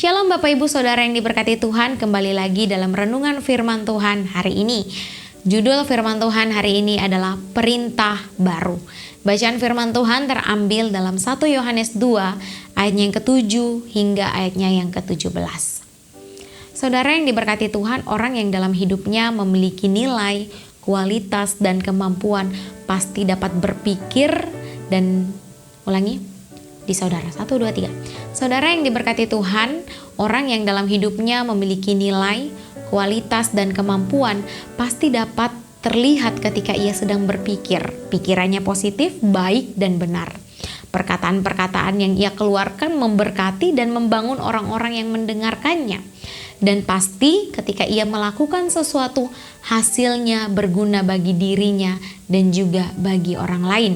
Shalom Bapak Ibu Saudara yang diberkati Tuhan, kembali lagi dalam renungan firman Tuhan hari ini. Judul firman Tuhan hari ini adalah perintah baru. Bacaan firman Tuhan terambil dalam 1 Yohanes 2 ayatnya yang ke-7 hingga ayatnya yang ke-17. Saudara yang diberkati Tuhan, orang yang dalam hidupnya memiliki nilai, kualitas, dan kemampuan pasti dapat berpikir dan di saudara, 1, 2, 3. Saudara yang diberkati Tuhan, orang yang dalam hidupnya memiliki nilai, kualitas, dan kemampuan pasti dapat terlihat ketika ia sedang berpikir. Pikirannya positif, baik, dan benar. Perkataan-perkataan yang ia keluarkan memberkati dan membangun orang-orang yang mendengarkannya. Dan pasti ketika ia melakukan sesuatu, hasilnya berguna bagi dirinya dan juga bagi orang lain.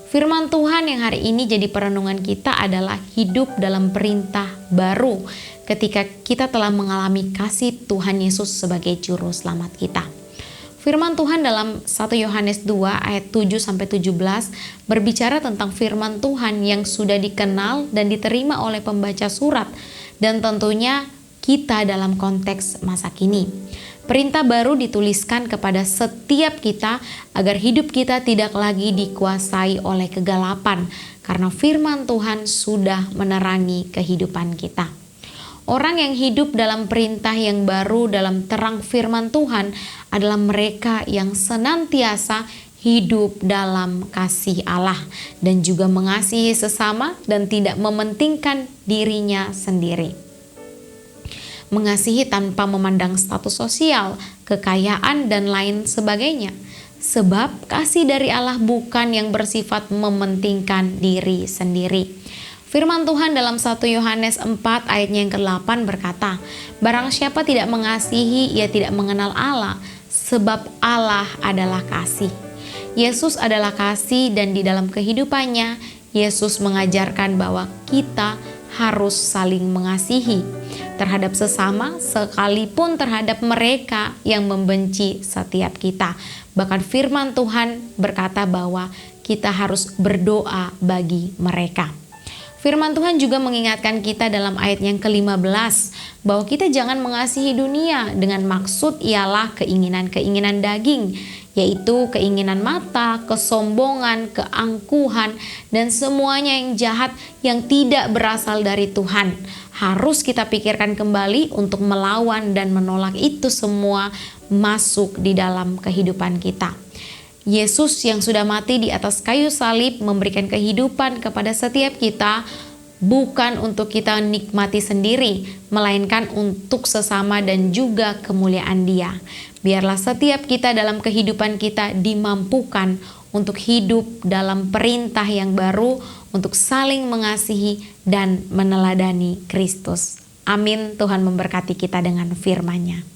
Firman Tuhan yang hari ini jadi perenungan kita adalah hidup dalam perintah baru ketika kita telah mengalami kasih Tuhan Yesus sebagai juru selamat kita. Firman Tuhan dalam 1 Yohanes 2 ayat 7-17 berbicara tentang firman Tuhan yang sudah dikenal dan diterima oleh pembaca surat dan tentunya kita dalam konteks masa kini. Perintah baru dituliskan kepada setiap kita agar hidup kita tidak lagi dikuasai oleh kegelapan karena firman Tuhan sudah menerangi kehidupan kita. Orang yang hidup dalam perintah yang baru dalam terang firman Tuhan adalah mereka yang senantiasa hidup dalam kasih Allah dan juga mengasihi sesama dan tidak mementingkan dirinya sendiri. Mengasihi tanpa memandang status sosial, kekayaan, dan lain sebagainya. Sebab kasih dari Allah bukan yang bersifat mementingkan diri sendiri. Firman Tuhan dalam 1 Yohanes 4 ayatnya yang ke-8 berkata, "Barang siapa tidak mengasihi, ia tidak mengenal Allah, sebab Allah adalah kasih." Yesus adalah kasih dan di dalam kehidupannya, Yesus mengajarkan bahwa kita harus saling mengasihi terhadap sesama sekalipun terhadap mereka yang membenci setiap kita. Bahkan firman Tuhan berkata bahwa kita harus berdoa bagi mereka. Firman Tuhan juga mengingatkan kita dalam ayat yang ke-15 bahwa kita jangan mengasihi dunia dengan maksud ialah keinginan-keinginan daging, yaitu keinginan mata, kesombongan, keangkuhan, dan semuanya yang jahat yang tidak berasal dari Tuhan. Harus kita pikirkan kembali untuk melawan dan menolak itu semua masuk di dalam kehidupan kita. Yesus yang sudah mati di atas kayu salib memberikan kehidupan kepada setiap kita, bukan untuk kita nikmati sendiri, melainkan untuk sesama dan juga kemuliaan Dia. Biarlah setiap kita dalam kehidupan kita dimampukan untuk hidup dalam perintah yang baru, untuk saling mengasihi dan meneladani Kristus. Amin. Tuhan memberkati kita dengan firman-Nya.